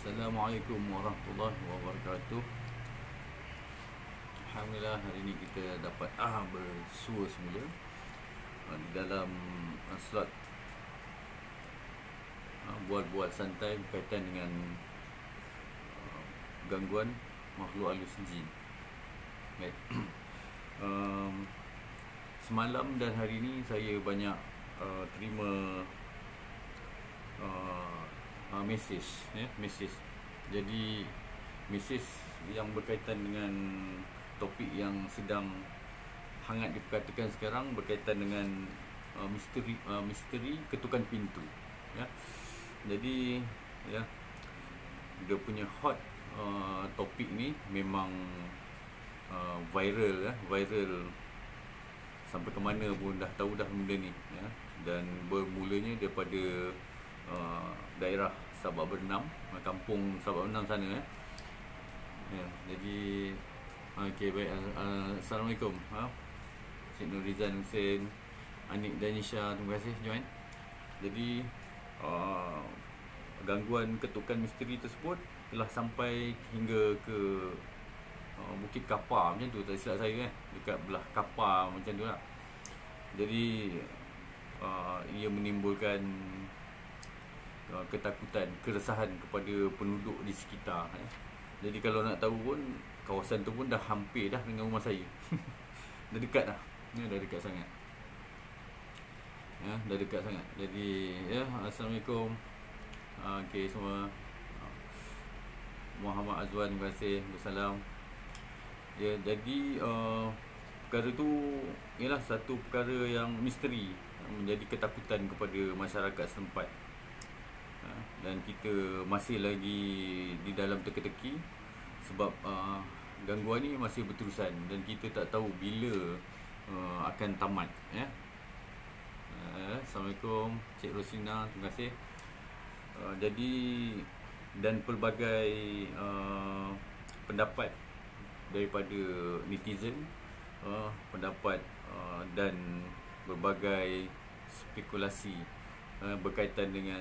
Assalamualaikum warahmatullahi wabarakatuh. Alhamdulillah hari ini kita dapat bersua semula di dalam slot buat-buat santai berkaitan dengan gangguan makhluk halus jin. Baik. Semalam dan hari ini saya banyak terima mesej. Jadi mesej yang berkaitan dengan topik yang sedang hangat diperkatakan sekarang berkaitan dengan misteri ketukan pintu. Ya. Jadi ya, dia punya hot topik ni memang viral sampai ke mana pun dah tahu dah benda ni ya. Dan bermulanya daripada daerah Sabak Bernam, kampung Sabak Bernam sana ya. Jadi okey, baik. Assalamualaikum. Cik Nurizan Hussein, Anik Danisha, terima kasih join. Jadi gangguan ketukan misteri tersebut telah sampai hingga ke Bukit Kapar macam tu, tak silap saya dekat belah Kapar macam tu lah. Jadi ia menimbulkan ketakutan, keresahan kepada penduduk di sekitar ya. Jadi kalau nak tahu pun, kawasan tu pun dah hampir dah dengan rumah saya. Dah dekat dah. Ya, dah dekat sangat. Ya, dah dekat sangat. Jadi ya, Assalamualaikum. Okey semua. Muhammad Azwan, terima kasih. Wassalam. Ya, jadi perkara tu ialah satu perkara yang misteri, menjadi ketakutan kepada masyarakat setempat. Dan kita masih lagi di dalam teka-teki sebab gangguan ni masih berterusan dan kita tak tahu bila akan tamat ya. Assalamualaikum Cik Rosina, terima kasih. Jadi dan pelbagai pendapat daripada netizen, pendapat dan berbagai spekulasi berkaitan dengan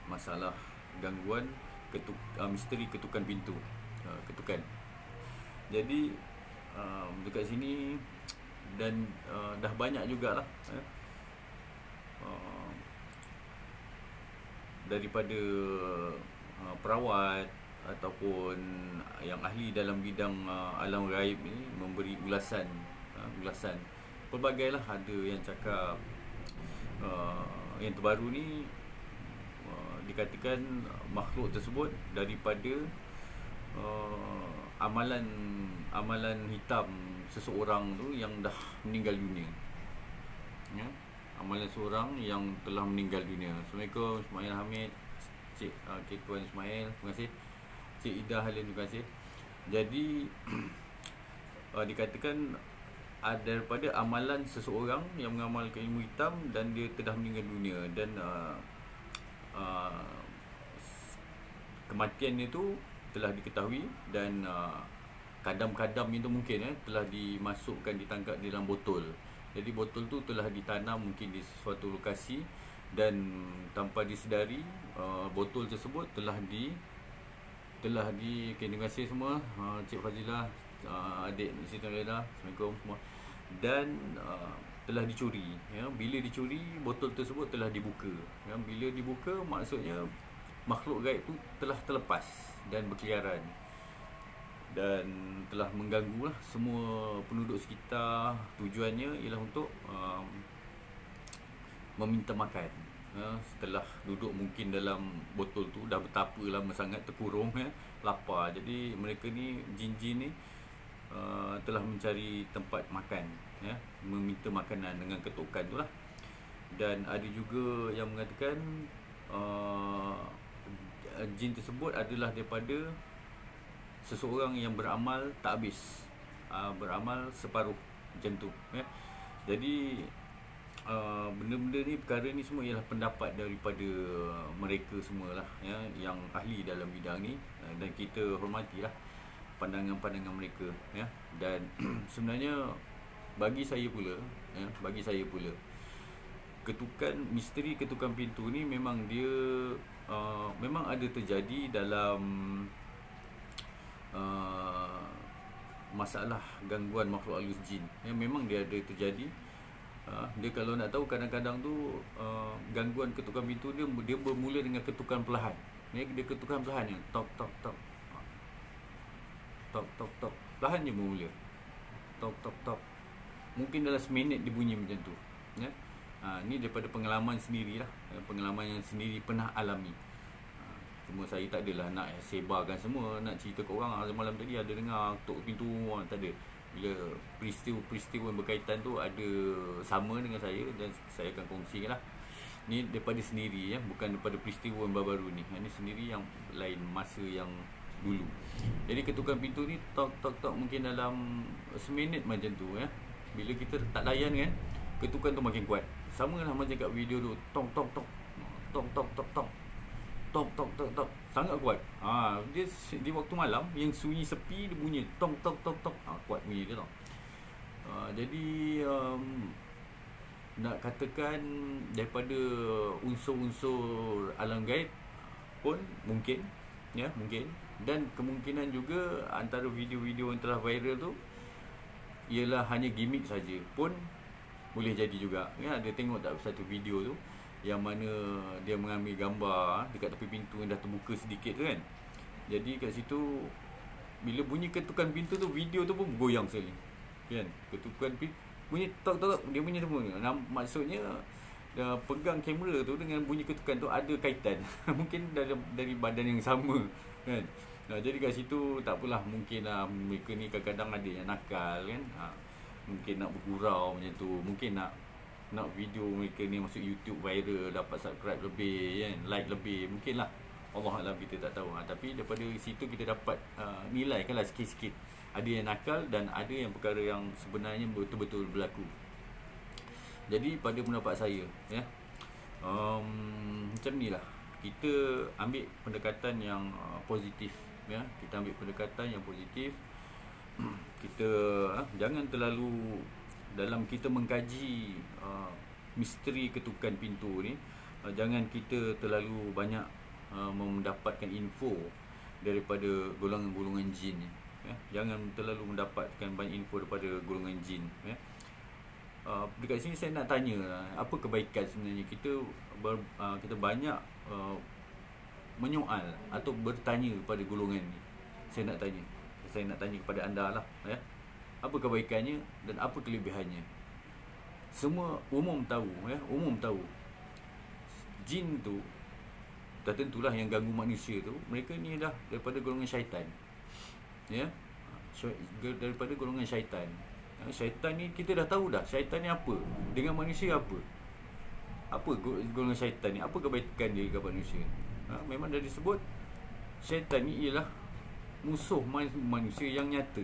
masalah gangguan misteri ketukan pintu, ketukan. Jadi dekat sini dan dah banyak jugalah daripada perawat ataupun yang ahli dalam bidang alam gaib ni memberi ulasan. Pelbagai lah, ada yang cakap yang terbaru ni dikatakan makhluk tersebut daripada amalan hitam seseorang tu yang dah meninggal dunia ya. Amalan seorang yang telah meninggal dunia. Assalamualaikum Ismail Hamid, Cik Tuan Ismail, terima kasih. Cik Ida Halim, terima kasih. Jadi dikatakan daripada amalan seseorang yang mengamalkan ilmu hitam dan dia telah meninggal dunia, dan kematian itu telah diketahui dan kadam-kadam itu mungkin telah dimasukkan, ditangkap di dalam botol. Jadi botol tu telah ditanam mungkin di suatu lokasi dan tanpa disedari botol tersebut telah di okay, terima kasih semua. Cik Fazilah, adik Siti Nurida, Assalamualaikum semua. Dan telah dicuri ya. Bila dicuri, botol tersebut telah dibuka ya. Bila dibuka, maksudnya makhluk gaib tu telah terlepas dan berkeliaran dan telah mengganggu lah semua penduduk sekitar. Tujuannya ialah untuk meminta makan ya. Setelah duduk mungkin dalam botol tu dah betapa lama sangat terkurung ya, lapar. Jadi mereka ni, jin-jin ni telah mencari tempat makan ya, meminta makanan dengan ketukan tu lah. Dan ada juga yang mengatakan jin tersebut adalah daripada seseorang yang beramal tak habis, beramal separuh macam tu ya. Jadi benda-benda ni, perkara ni semua ialah pendapat daripada mereka semualah ya, yang ahli dalam bidang ni, dan kita hormatilah pandangan-pandangan mereka ya. Dan sebenarnya bagi saya pula misteri ketukan pintu ni memang dia memang ada terjadi dalam masalah gangguan makhluk halus jin. Memang dia ada terjadi. Dia kalau nak tahu, kadang-kadang tu gangguan ketukan pintu dia bermula dengan ketukan perlahan. Dia ketukan perlahan ni, tok tok tok. Tok tok tok. Perlahan je bermula. Tok tok tok. Mungkin dalam seminit dia bunyi macam tu. Ya. Ni daripada pengalaman sendirilah, pengalaman yang sendiri pernah alami. Cuma saya tak adalah nak sebarkan semua, nak cerita kat orang malam tadi ada dengar ketuk pintu, tak ada. Bila peristiwa yang berkaitan tu ada sama dengan saya, dan saya akan kongsikan lah. Ni daripada sendiri, bukan daripada peristiwa yang baru-baru ni. Ini sendiri yang lain, masa yang dulu. Jadi ketukan pintu ni tok tok tok mungkin dalam seminit macam tu. Bila kita tak layan kan, ketukan tu makin kuat. Sama lah macam kat video tu, tong tong tong tong tong tong tong tong tong tong tong, sangat kuat. Dia di waktu malam yang sunyi sepi, dia bunyi tong tong tong tong. Kuat bunyi dia tau. Jadi nak katakan daripada unsur-unsur alam gaib pun mungkin, mungkin. Dan kemungkinan juga antara video-video yang telah viral tu ialah hanya gimmick saja pun boleh jadi juga. Ada tengok tak satu video tu yang mana dia mengambil gambar dekat tepi pintu yang dah terbuka sedikit tu kan. Jadi kat situ bila bunyi ketukan pintu tu, video tu pun bergoyang sekali. Kan? Ketukan pintu bunyi tok tok, dia bunyi semua. Maksudnya pegang kamera tu dengan bunyi ketukan tu ada kaitan. Mungkin dari badan yang sama kan. Jadi kat situ tak apalah, mungkinlah mereka ni kadang-kadang ada yang nakal kan. Mungkin nak bergurau macam tu, mungkin nak video mereka ni masuk YouTube viral, dapat subscribe lebih kan, like lebih, mungkinlah. Allah Alam, kita tak tahu. Tapi daripada situ kita dapat nilaikanlah sikit-sikit. Ada yang nakal dan ada yang perkara yang sebenarnya betul-betul berlaku. Jadi pada pendapat saya, macam ni lah, kita ambil pendekatan yang positif. Kita ambil pendekatan yang positif. Kita jangan terlalu dalam kita mengkaji misteri ketukan pintu ni, jangan kita terlalu banyak mendapatkan info daripada golongan-golongan jin ni. Jangan terlalu mendapatkan banyak info daripada golongan jin. Dekat sini saya nak tanya, apa kebaikan sebenarnya kita banyak menyoal atau bertanya kepada golongan ni. Saya nak tanya kepada anda lah, apa kebaikannya dan apa kelebihannya. Semua umum tahu, jin tu dah tentulah yang ganggu manusia tu, mereka ni dah daripada golongan syaitan. Daripada golongan syaitan. Syaitan ni kita dah tahu dah, syaitan ni apa, dengan manusia apa. Apa golongan syaitan ni, apa kebaikan dia kepada manusia. Memang dah disebut syaitan ni ialah musuh manusia yang nyata,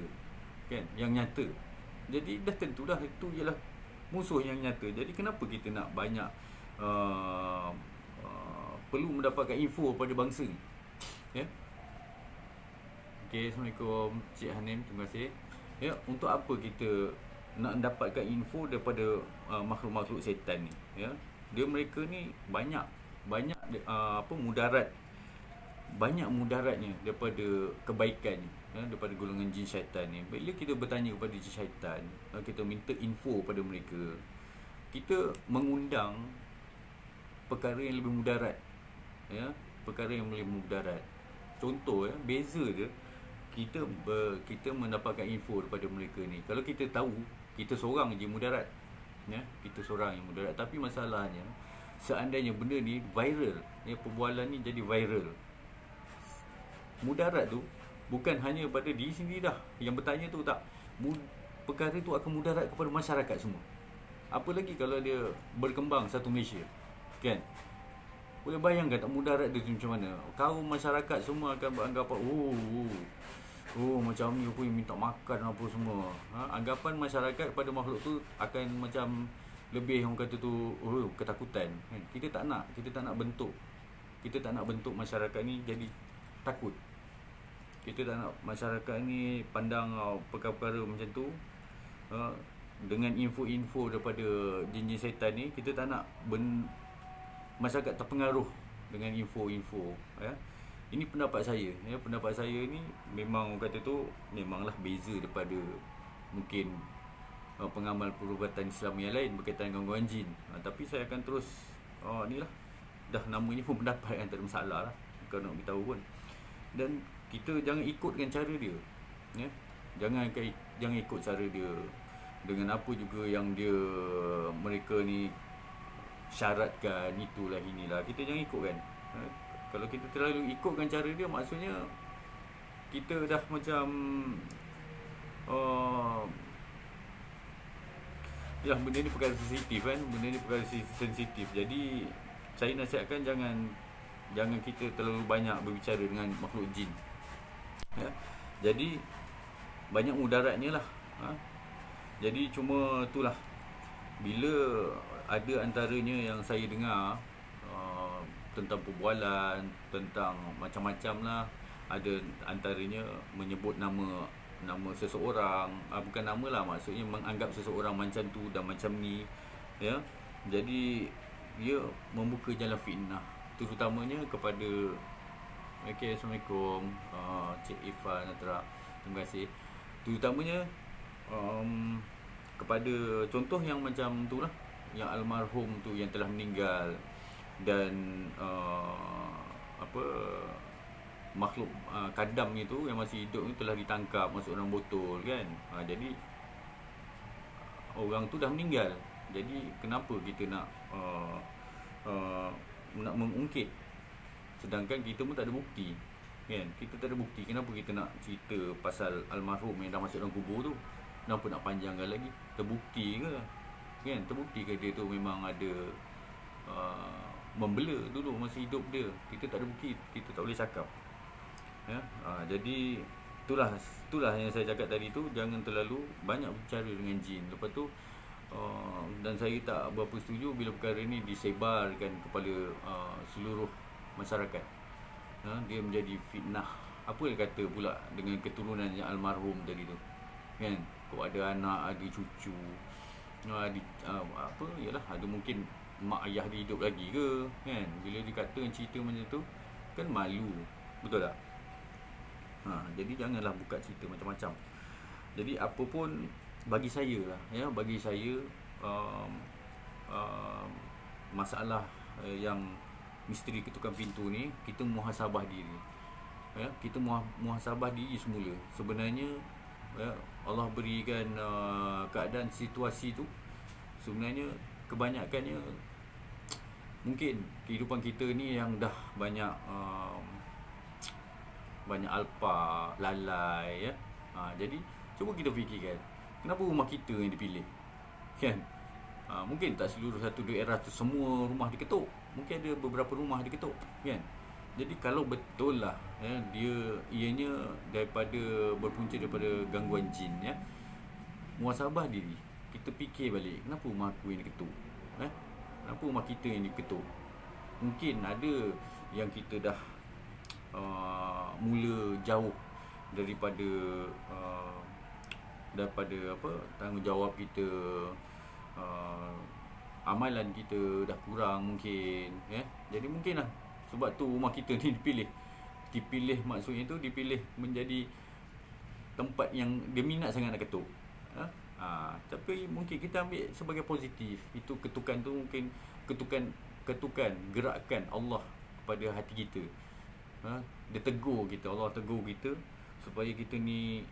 kan, yang nyata. Jadi dah tentulah itu ialah musuh yang nyata. Jadi kenapa kita nak banyak perlu mendapatkan info pada bangsa ni? Okay, Assalamualaikum Cik Hanim, terima kasih. Untuk apa kita nak mendapatkan info daripada makhluk-makhluk syaitan ni? Mereka ni banyak mudarat. Banyak mudaratnya daripada kebaikan ni, daripada golongan jin syaitan ni. Bila kita bertanya kepada jin syaitan, kita minta info pada mereka, kita mengundang perkara yang lebih mudarat. Perkara yang lebih mudarat. Contoh, beza dia, kita mendapatkan info daripada mereka ni. Kalau kita tahu, kita seorang je mudarat. Kita seorang yang mudarat. Tapi masalahnya, seandainya benda ni viral, perbualan ni jadi viral, mudarat tu bukan hanya pada diri sendiri dah yang bertanya tu, tak, perkara tu akan mudarat kepada masyarakat semua. Apa lagi kalau dia berkembang satu Malaysia, kan? Boleh bayangkan tak mudarat dia macam mana? Kaum masyarakat semua akan beranggapan macam ni, aku minta makan apa semua. Anggapan masyarakat pada makhluk tu akan macam lebih, orang kata tu, ketakutan, kan? Kita tak nak bentuk masyarakat ni jadi takut. Kita tak nak masyarakat ni pandang perkara-perkara macam tu dengan info-info daripada jin-jin syaitan ni, kita tak nak masyarakat terpengaruh dengan info-info, ya. Ini pendapat saya, ya. Pendapat saya ni memang kata tu memanglah beza daripada mungkin pengamal perubatan Islam yang lain berkaitan dengan gangguan jin. Tapi saya akan terus ni lah, dah namanya pun pendapat kan, tak ada masalah lah kalau nak beritahu pun. Dan kita jangan ikutkan cara dia, ya. Jangan ikut cara dia dengan apa juga yang mereka ni syaratkan, itulah inilah, kita jangan ikutkan. Kalau kita terlalu ikutkan cara dia, maksudnya kita dah macam ya, benda ni perkara sensitif kan, benda ni perkara sensitif. Jadi saya nasihatkan jangan kita terlalu banyak berbicara dengan makhluk jin, ya. Jadi banyak mudaratnya lah, Jadi cuma itulah, bila ada antaranya yang saya dengar tentang perbualan, tentang macam-macam lah. Ada antaranya menyebut nama seseorang, bukan nama lah, maksudnya menganggap seseorang macam tu dan macam ni, ya. Jadi dia membuka jalan fitnah, terutamanya kepada Assalamualaikum Cik Ifan Natara, terima kasih. Terutamanya kepada contoh yang macam tu lah, yang almarhum tu yang telah meninggal, dan makhluk kadam itu yang masih hidup ni telah ditangkap masuk dalam botol kan. Jadi orang tu dah meninggal, jadi kenapa kita nak mengungkit, sedangkan kita pun tak ada bukti kan. Kita tak ada bukti, kenapa kita nak cerita pasal almarhum yang dah masuk dalam kubur tu? Kenapa nak panjangkan lagi? Terbukti ke kan? Terbukti ke dia tu memang ada membela dulu masa hidup dia? Kita tak ada bukti, kita tak boleh cakap, ya. Jadi itulah yang saya cakap tadi tu, jangan terlalu banyak bicara dengan jin. Lepas tu dan saya tak berapa setuju bila perkara ni disebarkan kepada seluruh masyarakat. Dia menjadi fitnah. Apa dia kata pula dengan keturunan yang almarhum tadi tu kan? Kau ada anak, ada cucu, yalah, ada mungkin mak ayah dia hidup lagi ke kan? Bila dia kata cerita macam tu kan malu, betul tak? Jadi janganlah buka cerita macam-macam. Jadi apa pun, bagi saya lah, ya, bagi saya masalah yang misteri ketukan pintu ni, kita muhasabah diri, ya. Kita muhasabah diri semula. Sebenarnya, ya, Allah berikan keadaan situasi tu, sebenarnya kebanyakannya mungkin kehidupan kita ni yang dah banyak alpa, lalai, ya. Jadi cuba kita fikirkan, kenapa rumah kita yang dipilih kan? Mungkin tak seluruh satu daerah tu semua rumah diketuk, mungkin ada beberapa rumah diketuk kan. Jadi kalau betul lah, ya, ianya berpunca daripada gangguan jin, ya, muhasabah diri. Kita fikir balik, kenapa rumah aku yang diketuk, kenapa rumah kita yang diketuk? Mungkin ada yang kita dah mula jauh daripada tanggungjawab kita, amalan kita dah kurang mungkin, ya. Jadi mungkin lah sebab tu rumah kita ni dipilih, maksudnya tu dipilih menjadi tempat yang dia minat sangat nak ketuk, tapi mungkin kita ambil sebagai positif. Itu ketukan tu mungkin ketukan gerakan Allah kepada hati kita. Dia tegur kita, Allah tegur kita supaya kita ni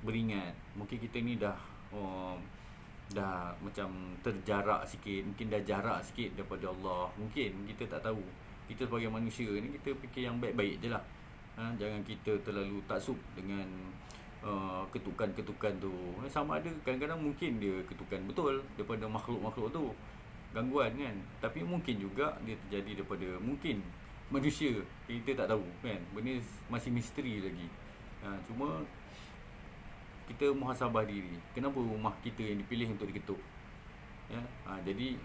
beringat. Mungkin kita ni dah macam terjarak sikit, mungkin dah jarak sikit daripada Allah. Mungkin kita tak tahu. Kita sebagai manusia ni, kita fikir yang baik-baik je lah. Jangan kita terlalu taksub dengan ketukan-ketukan tu. Sama ada kadang-kadang mungkin dia ketukan betul daripada makhluk-makhluk tu, gangguan kan. Tapi mungkin juga dia terjadi daripada mungkin manusia, kita tak tahu kan. Benda masih misteri lagi. Cuma kita muhasabah diri, kenapa rumah kita yang dipilih untuk diketuk, ya. Jadi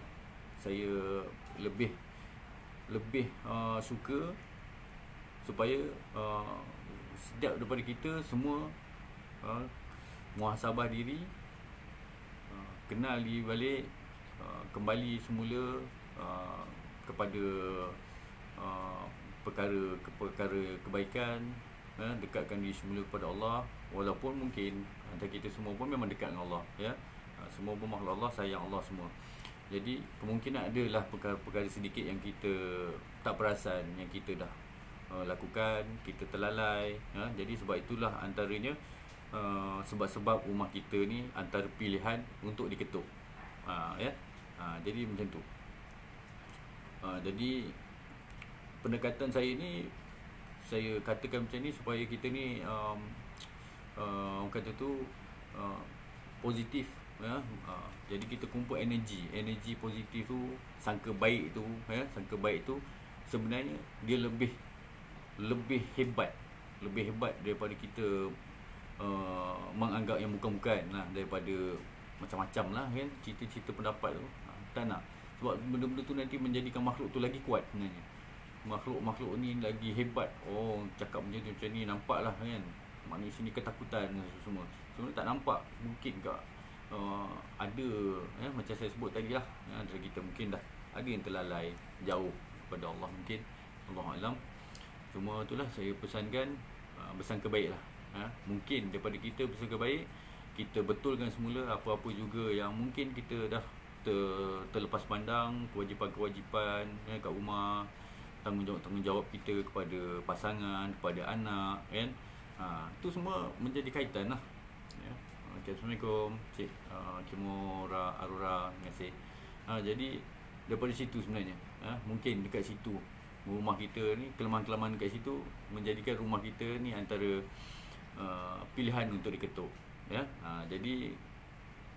saya lebih suka supaya setiap daripada kita semua muhasabah diri, kenali balik, kembali semula kepada perkara kebaikan, dekatkan diri semula kepada Allah. Walaupun mungkin antara kita semua pun memang dekat dengan Allah, ya. Semua pun makhluk Allah, sayang Allah semua. Jadi kemungkinan adalah perkara-perkara sedikit yang kita tak perasan, yang kita dah lakukan, kita terlalai, Jadi sebab itulah antaranya sebab-sebab rumah kita ni antara pilihan untuk diketuk, ya. Jadi macam tu. Jadi pendekatan saya ni, saya katakan macam ni supaya kita ni orang kata tu positif, ya. Jadi kita kumpul energi positif tu, sangka baik tu, sangka baik tu sebenarnya dia lebih hebat daripada kita menganggap yang bukan-bukan lah, daripada macam-macam lah kan, cerita-cerita pendapat tu. Tak nak, sebab benda-benda tu nanti menjadikan makhluk tu lagi kuat sebenarnya. Makhluk ni lagi hebat. Oh, cakap macam ni nampak lah kan, manusia ni ketakutan semua. Sebenarnya tak nampak. Mungkin ke ada, macam saya sebut tadi lah, antara kita mungkin dah ada yang terlalai jauh pada Allah, mungkin Allah Alam. Cuma itulah saya pesankan, bersangka baik lah. Mungkin daripada kita bersangka baik, kita betulkan semula apa-apa juga yang mungkin kita dah terlepas pandang, kewajipan-kewajipan kat rumah, tanggungjawab kita kepada pasangan, kepada anak, kan. Itu semua menjadi kaitan lah, ya. Assalamualaikum Cik Kimura Arura, terima kasih. Jadi daripada situ sebenarnya, mungkin dekat situ rumah kita ni, kelemahan-kelemahan dekat situ menjadikan rumah kita ni antara pilihan untuk diketuk, ya. Jadi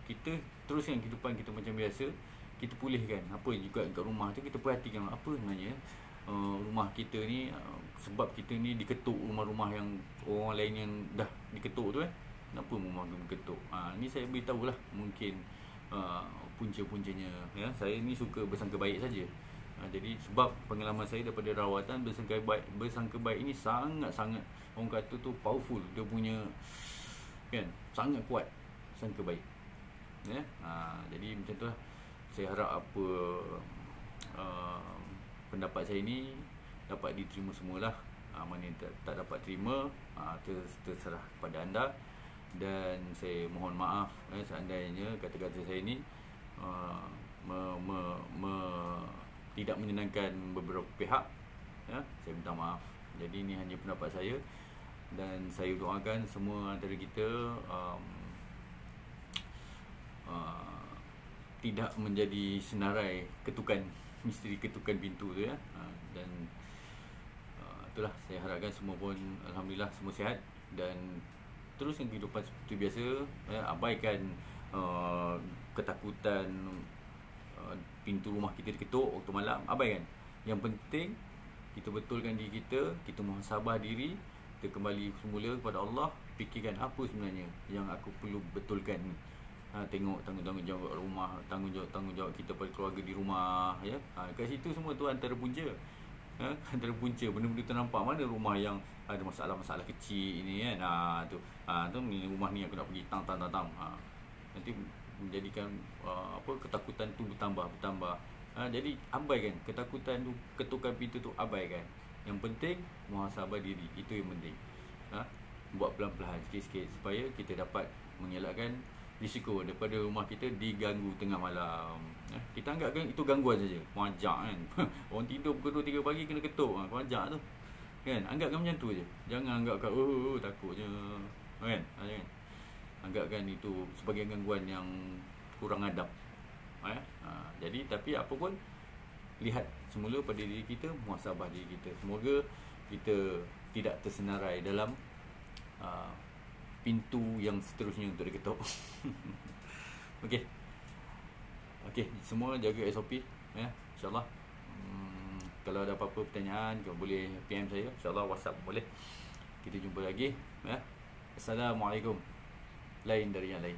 kita teruskan kehidupan kita macam biasa, kita pulihkan apa juga kat rumah tu, kita perhatikan apa sebenarnya rumah kita ni, sebab kita ni diketuk rumah-rumah yang orang lain yang dah diketuk tu, kenapa rumah tu diketuk. Ni saya beritahu lah, mungkin punca-puncanya, ya. Saya ni suka bersangka baik saja. Jadi sebab pengalaman saya daripada rawatan, bersangka baik ini sangat-sangat, orang kata tu powerful, dia punya, kan, sangat kuat sangka baik, ya. Jadi macam tu lah. Saya harap apa pendapat saya ni dapat diterima semualah. Mana yang tak dapat terima, terserah kepada anda. Dan saya mohon maaf seandainya kata-kata saya ni tidak menyenangkan beberapa pihak, ya. Saya minta maaf. Jadi ini hanya pendapat saya, dan saya doakan semua antara kita tidak menjadi senarai ketukan, misteri ketukan pintu tu, ya. Dan itulah, saya harapkan semua pun alhamdulillah semua sihat dan teruskan kehidupan seperti biasa, ya. Abaikan ketakutan pintu rumah kita diketuk waktu malam, abaikan. Yang penting kita betulkan diri kita muhasabah diri, kita kembali semula kepada Allah, fikirkan apa sebenarnya yang aku perlu betulkan ni. Tengok tanggungjawab rumah, tanggungjawab kita pada keluarga di rumah, ya. Kat situ semua tu antara punca, antara punca benda-benda ternampak. Mana rumah yang ada masalah-masalah kecil ini, kan. Tu rumah ni aku nak pergi tang. Nanti menjadikan ketakutan tu bertambah. Jadi abaikan ketakutan tu, ketukan pintu tu abaikan. Yang penting muhasabah diri, itu yang penting. Buat pelan-pelan sikit-sikit supaya kita dapat mengelakkan risiko daripada rumah kita diganggu tengah malam. Kita anggapkan itu gangguan saja, wajak kan. Orang tidur pukul 2-3 pagi kena ketuk, wajak tu, kan. Anggapkan macam tu je. Jangan anggapkan takutnya, kan. Anggapkan itu sebagai gangguan yang kurang adab, jadi tapi apa pun, lihat semula pada diri kita, muhasabah diri kita. Semoga kita tidak tersenarai dalam pintu yang seterusnya untuk diketuk. Okey, semua jaga SOP, ya, insyaAllah. Kalau ada apa-apa pertanyaan, boleh PM saya, insyaAllah. WhatsApp boleh. Kita jumpa lagi, ya. Assalamualaikum. Lain dari yang lain.